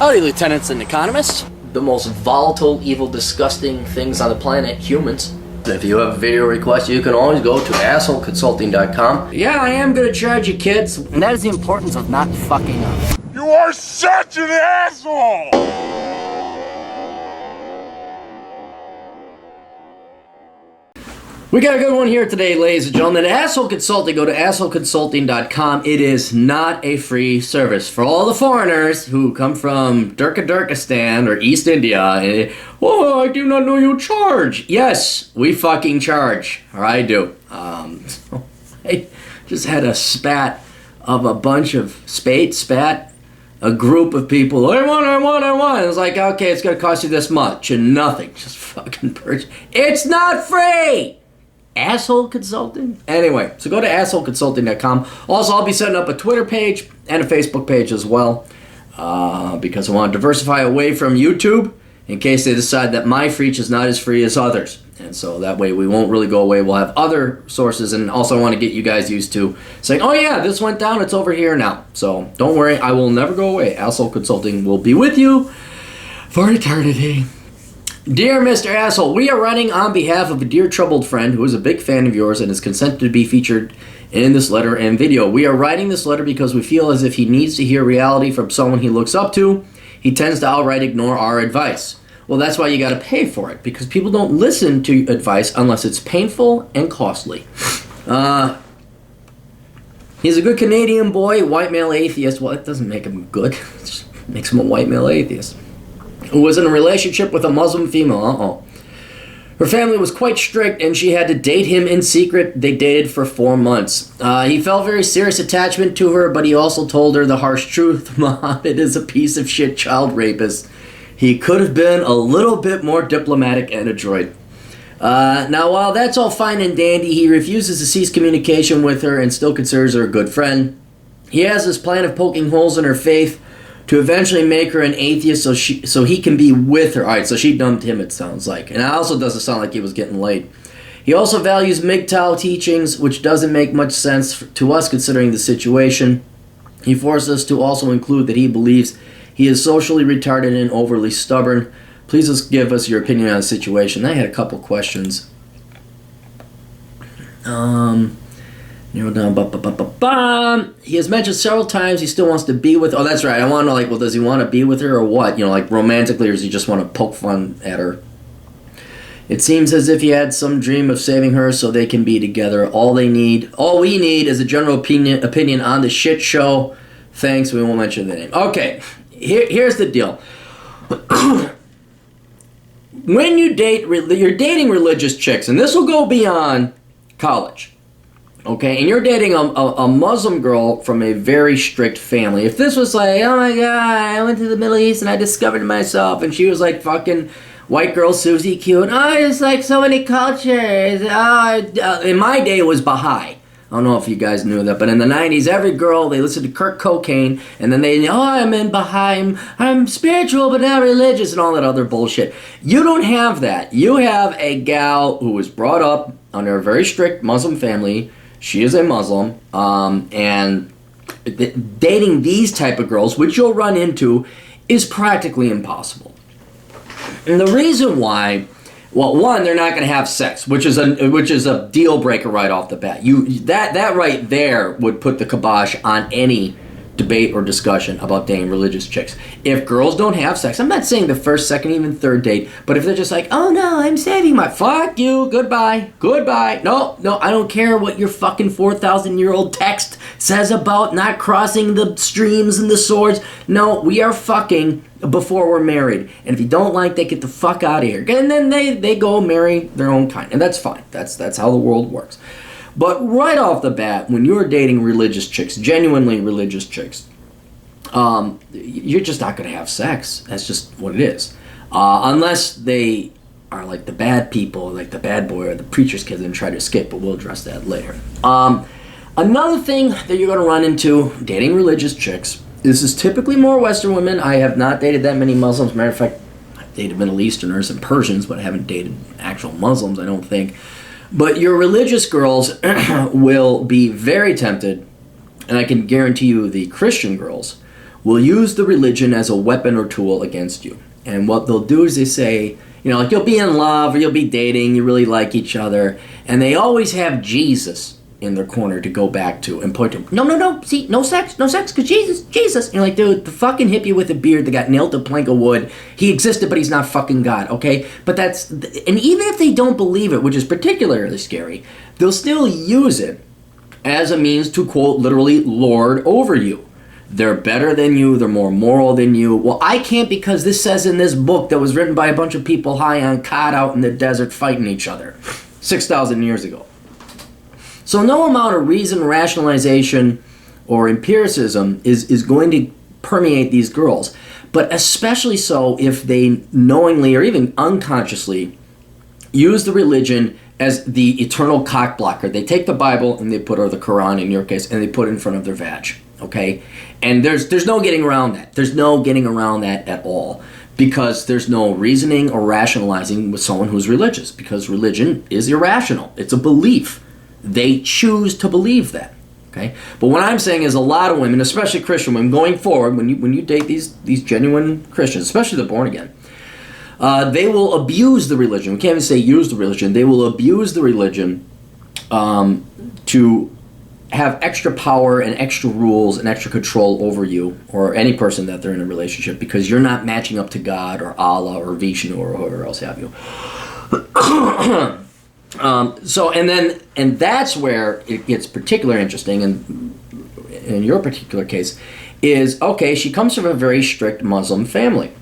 Howdy, lieutenants and economists. The most volatile, evil, disgusting things on the planet, humans. If you have a video request, you can always go to assholeconsulting.com. Yeah, I am gonna charge you, kids. And that is the importance of not fucking up. You are such an asshole! We got a good one here today, ladies and gentlemen. Asshole Consulting, go to assholeconsulting.com. It is not a free service. For all the foreigners who come from Turkistan or East India, oh, I do not know you charge. Yes, we fucking charge. Or I do. So I just had a spat of a bunch of a group of people. I want. It was like, okay, it's going to cost you this much and nothing. Just fucking purchase. It's not free! Asshole Consulting? Anyway, so go to assholeconsulting.com. Also, I'll be setting up a Twitter page and a Facebook page as well because I want to diversify away from YouTube in case they decide that my reach is not as free as others. And so that way we won't really go away. We'll have other sources, and also I want to get you guys used to saying, oh yeah, this went down, it's over here now. So don't worry, I will never go away. Asshole Consulting will be with you for eternity. Dear Mr. Asshole, we are writing on behalf of a dear troubled friend who is a big fan of yours and has consented to be featured in this letter and video. We are writing this letter because we feel as if he needs to hear reality from someone he looks up to. He tends to outright ignore our advice. Well, that's why you got to pay for it, because people don't listen to advice unless it's painful and costly. He's a good Canadian boy, white male atheist. Well, it doesn't make him good. It just makes him a white male atheist. Who was in a relationship with a Muslim female. Her family was quite strict, and she had to date him in secret. They dated for 4 months. He felt very serious attachment to her, but he also told her the harsh truth. Muhammad is a piece of shit child rapist. He could have been a little bit more diplomatic and adroit. Now, while that's all fine and dandy, he refuses to cease communication with her and still considers her a good friend. He has this plan of poking holes in her faith to eventually make her an atheist so he can be with her. Alright, so she dumped him, it sounds like. And it also doesn't sound like he was getting laid. He also values MGTOW teachings, which doesn't make much sense to us considering the situation. He forced us to also include that he believes he is socially retarded and overly stubborn. Please just give us your opinion on the situation. I had a couple questions. Narrow down. He has mentioned several times he still wants to be with. Oh, that's right. I want to know, like, well, does he want to be with her or what? You know, like romantically, or does he just want to poke fun at her? It seems as if he had some dream of saving her so they can be together. All we need is a general opinion on the shit show. Thanks. We won't mention the name. Okay. Here's the deal. When you date, you're dating religious chicks, and this will go beyond college. Okay, and you're dating a Muslim girl from a very strict family. If this was like, oh my god, I went to the Middle East and I discovered myself, and she was like fucking white girl Susie cute. Oh, it's like so many cultures. In my day, it was Baha'i. I don't know if you guys knew that, but in the 90s, every girl, they listened to Kurt Cobain, and then I'm in Baha'i, I'm spiritual but not religious, and all that other bullshit. You don't have that. You have a gal who was brought up under a very strict Muslim family. She is a Muslim, and dating these type of girls, which you'll run into, is practically impossible. And the reason why, well, one, they're not going to have sex, which is a deal breaker right off the bat. That right there would put the kibosh on any debate or discussion about dating religious chicks. If girls don't have sex, I'm not saying the first, second, even third date, but if they're just like, oh no, I'm saving my, fuck you, goodbye. No, I don't care what your fucking 4,000-year-old text says about not crossing the streams and the swords. No, we are fucking before we're married. And if you don't like, they get the fuck out of here. And then they go marry their own kind. And that's fine. That's how the world works. But right off the bat, when you're dating religious chicks, genuinely religious chicks, you're just not going to have sex. That's just what it is. Unless they are like the bad people, like the bad boy or the preacher's kids and try to escape, but we'll address that later. Another thing that you're going to run into dating religious chicks, this is typically more Western women. I have not dated that many Muslims. Matter of fact, I've dated Middle Easterners and Persians, but I haven't dated actual Muslims, I don't think. But your religious girls will be very tempted, and I can guarantee you the Christian girls will use the religion as a weapon or tool against you. And what they'll do is they say, like you'll be in love or you'll be dating, you really like each other, and they always have Jesus in their corner to go back to and point to. No, see, no sex, because Jesus. And you're like, dude, the fucking hippie with a beard that got nailed to a plank of wood, he existed, but he's not fucking God, okay? But and even if they don't believe it, which is particularly scary, they'll still use it as a means to, quote, literally lord over you. They're better than you, they're more moral than you. Well, I can't because this says in this book that was written by a bunch of people high on cod out in the desert fighting each other 6,000 years ago. So no amount of reason, rationalization, or empiricism is going to permeate these girls. But especially so if they knowingly or even unconsciously use the religion as the eternal cock blocker. They take the Bible and they put, or the Quran in your case, and they put it in front of their vag. Okay? And there's no getting around that. There's no getting around that at all. Because there's no reasoning or rationalizing with someone who's religious. Because religion is irrational. It's a belief. They choose to believe that. Okay? But what I'm saying is a lot of women, especially Christian women, going forward, when you date these genuine Christians, especially the born again, they will abuse the religion. We can't even say use the religion. They will abuse the religion to have extra power and extra rules and extra control over you or any person that they're in a relationship because you're not matching up to God or Allah or Vishnu or whoever else have you. And that's where it gets particularly interesting, and in your particular case, is, okay, she comes from a very strict Muslim family,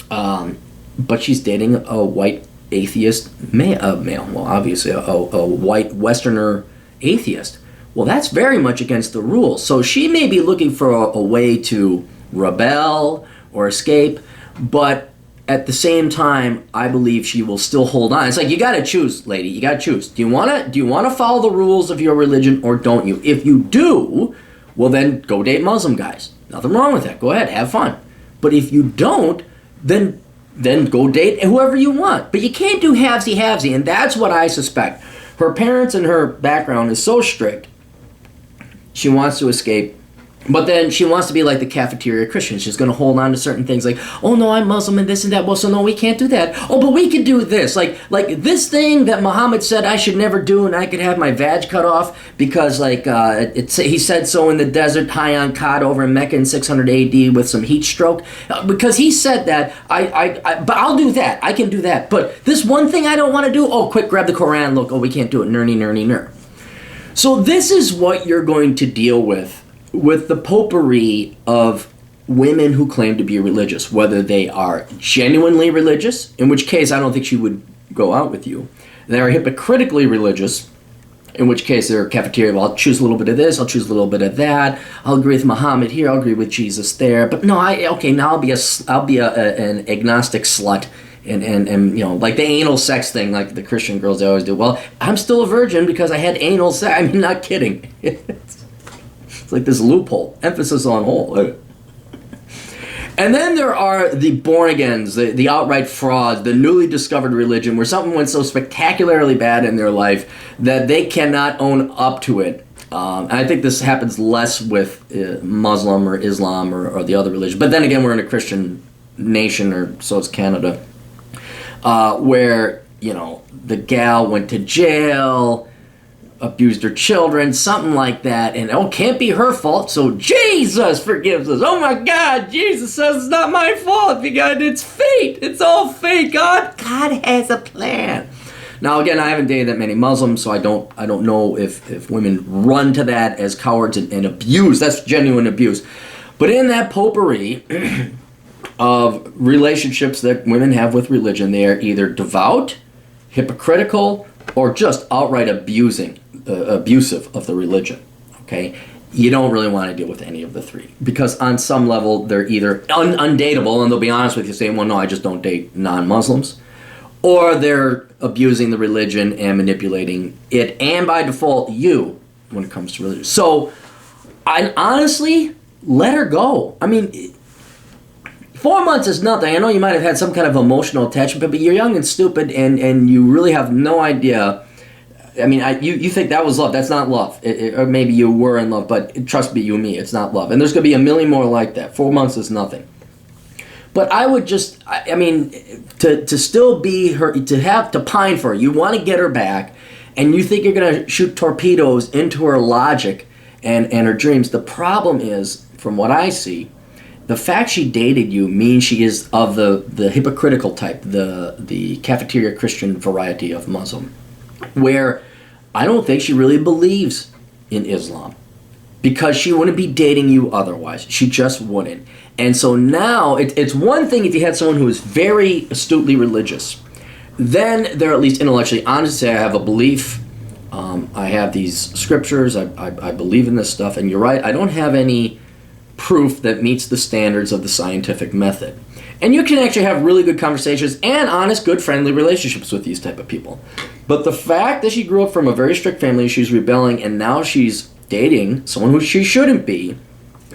but she's dating a white atheist male. Well, obviously a white Westerner atheist. Well, that's very much against the rules. So she may be looking for a way to rebel or escape, but at the same time, I believe she will still hold on. It's like, you got to choose, lady. You got to choose. Do you want to follow the rules of your religion or don't you? If you do, well, then go date Muslim guys. Nothing wrong with that. Go ahead, have fun. But if you don't, then go date whoever you want. But you can't do halvesy, and that's what I suspect. Her parents and her background is so strict. She wants to escape. But then she wants to be like the cafeteria Christian. She's going to hold on to certain things like, oh no, I'm Muslim and this and that. Well, so no, we can't do that. Oh, but we can do this. Like this thing that Muhammad said I should never do, and I could have my vag cut off because he said so in the desert high on cod over in Mecca in 600 AD with some heat stroke. Because he said that, but I'll do that. I can do that. But this one thing I don't want to do, oh, quick, grab the Quran. Look, oh, we can't do it. Ner. So this is what you're going to deal with the potpourri of women who claim to be religious, whether they are genuinely religious, in which case I don't think she would go out with you. They are hypocritically religious, in which case they're cafeteria. Well, I'll choose a little bit of this, I'll choose a little bit of that. I'll agree with Muhammad here, I'll agree with Jesus there. But no, now I'll be an agnostic slut. And like the anal sex thing, like the Christian girls always do. Well, I'm still a virgin because I had anal sex. I mean, not kidding. It's like this loophole. Emphasis on whole. And then there are the born-agains, the outright frauds, the newly discovered religion where something went so spectacularly bad in their life that they cannot own up to it. And I think this happens less with Muslim or Islam or the other religion. But then again, we're in a Christian nation, or so is Canada, where, the gal went to jail, abused her children, something like that, and can't be her fault, so Jesus forgives us. Oh my God, Jesus says it's not my fault, because it's fate. It's all fate. God has a plan. Now again, I haven't dated that many Muslims, so I don't know if women run to that as cowards and abuse. That's genuine abuse. But in that potpourri of relationships that women have with religion, they are either devout, hypocritical, or just outright abusive of the religion. Okay, you don't really want to deal with any of the three, because on some level they're either undateable, and they'll be honest with you, saying, well, no, I just don't date non-Muslims, or they're abusing the religion and manipulating it, and by default you, when it comes to religion. So I honestly let her go. I mean, 4 months is nothing. I know you might have had some kind of emotional attachment, but you're young and stupid, and you really have no idea I mean, you think that was love. That's not love. Or maybe you were in love, but trust me, you and me, it's not love. And there's going to be a million more like that. 4 months is nothing. But I would just, I mean, to still be her, to pine for her, you want to get her back, and you think you're going to shoot torpedoes into her logic and her dreams. The problem is, from what I see, the fact she dated you means she is of the hypocritical type, the cafeteria Christian variety of Muslim, where I don't think she really believes in Islam, because she wouldn't be dating you otherwise. She just wouldn't. And so now, it's one thing if you had someone who is very astutely religious. Then they're at least intellectually honest to say, I have a belief, I have these scriptures, I believe in this stuff, and you're right, I don't have any proof that meets the standards of the scientific method. And you can actually have really good conversations and honest, good, friendly relationships with these type of people. But the fact that she grew up from a very strict family, she's rebelling, and now she's dating someone who she shouldn't be,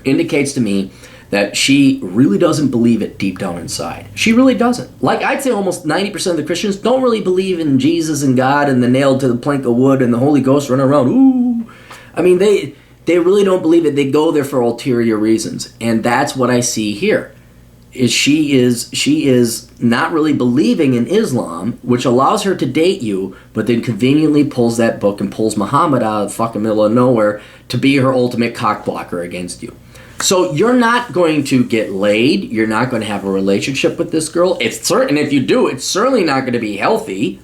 indicates to me that she really doesn't believe it deep down inside. She really doesn't. Like, I'd say almost 90% of the Christians don't really believe in Jesus and God and the nailed to the plank of wood and the Holy Ghost running around. Ooh. I mean, they really don't believe it. They go there for ulterior reasons. And that's what I see here. She is not really believing in Islam, which allows her to date you, but then conveniently pulls that book and pulls Muhammad out of the fucking middle of nowhere to be her ultimate cock blocker against you. So you're not going to get laid. You're not going to have a relationship with this girl. It's certain if you do, it's certainly not going to be healthy.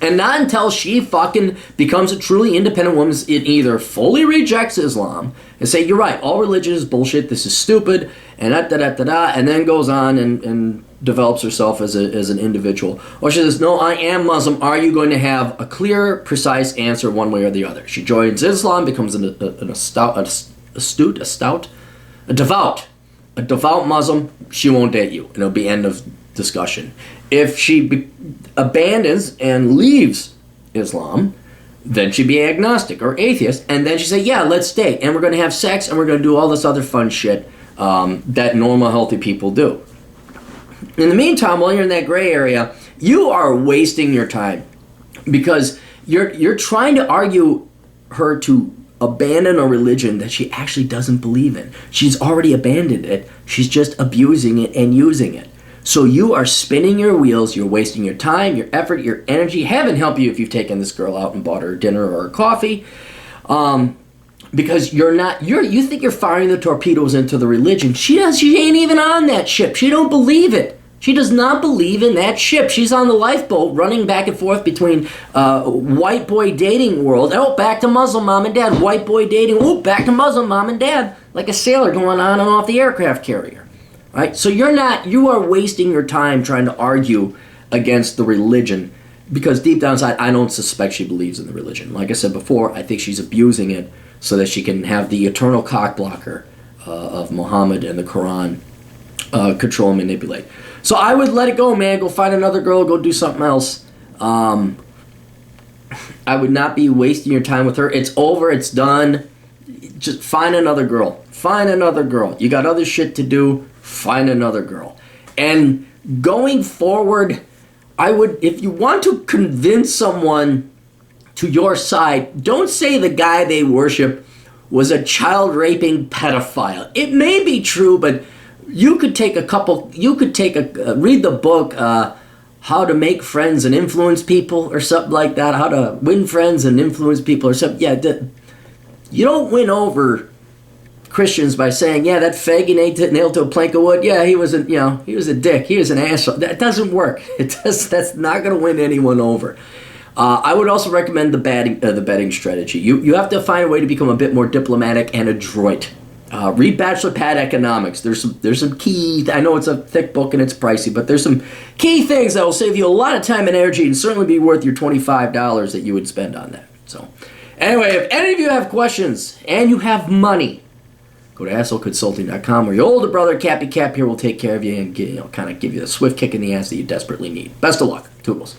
And not until she fucking becomes a truly independent woman, it either fully rejects Islam and say, you're right, all religion is bullshit, this is stupid, and da-da-da-da-da, and then goes on and develops herself as an individual. Or she says, no, I am Muslim. Are you going to have a clear, precise answer one way or the other? She joins Islam, becomes a devout Muslim. She won't date you, and it'll be end of discussion. If she abandons and leaves Islam, then she'd be agnostic or atheist, and then she'd say, yeah, let's date, and we're going to have sex, and we're going to do all this other fun shit that normal, healthy people do. In the meantime, while you're in that gray area, you are wasting your time, because you're trying to argue her to abandon a religion that she actually doesn't believe in. She's already abandoned it. She's just abusing it and using it. So you are spinning your wheels. You're wasting your time, your effort, your energy. Heaven help you if you've taken this girl out and bought her dinner or coffee, because you think you're firing the torpedoes into the religion. She ain't even on that ship. She don't believe it. She does not believe in that ship. She's on the lifeboat running back and forth between white boy dating world. Oh, back to Muslim mom and dad. White boy dating. Oh, back to Muslim mom and dad. Like a sailor going on and off the aircraft carrier. Right? So you are wasting your time trying to argue against the religion, because deep down inside, I don't suspect she believes in the religion. Like I said before, I think she's abusing it so that she can have the eternal cock blocker of Muhammad and the Quran control and manipulate. So I would let it go, man. Go find another girl. Go do something else. I would not be wasting your time with her. It's over. It's done. Just find another girl. Find another girl. You got other shit to do. Find another girl. And going forward, I would, if you want to convince someone to your side, don't say the guy they worship was a child-raping pedophile. It may be true, but you could take read the book, How to Make Friends and Influence People, or something like that, How to Win Friends and Influence People, or something. Yeah, you don't win over Christians by saying, yeah, that faggy nailed to a plank of wood, yeah, he was a dick, he was an asshole. That doesn't work. That's not going to win anyone over. I would also recommend the betting strategy. You have to find a way to become a bit more diplomatic and adroit. Read Bachelor Pad Economics. There's some key. I know it's a thick book and it's pricey, but there's some key things that will save you a lot of time and energy, and certainly be worth your $25 that you would spend on that. So, anyway, if any of you have questions and you have money, go to assholeconsulting.com, where your older brother Cappy Cap here will take care of you and kind of give you the swift kick in the ass that you desperately need. Best of luck. Toodles.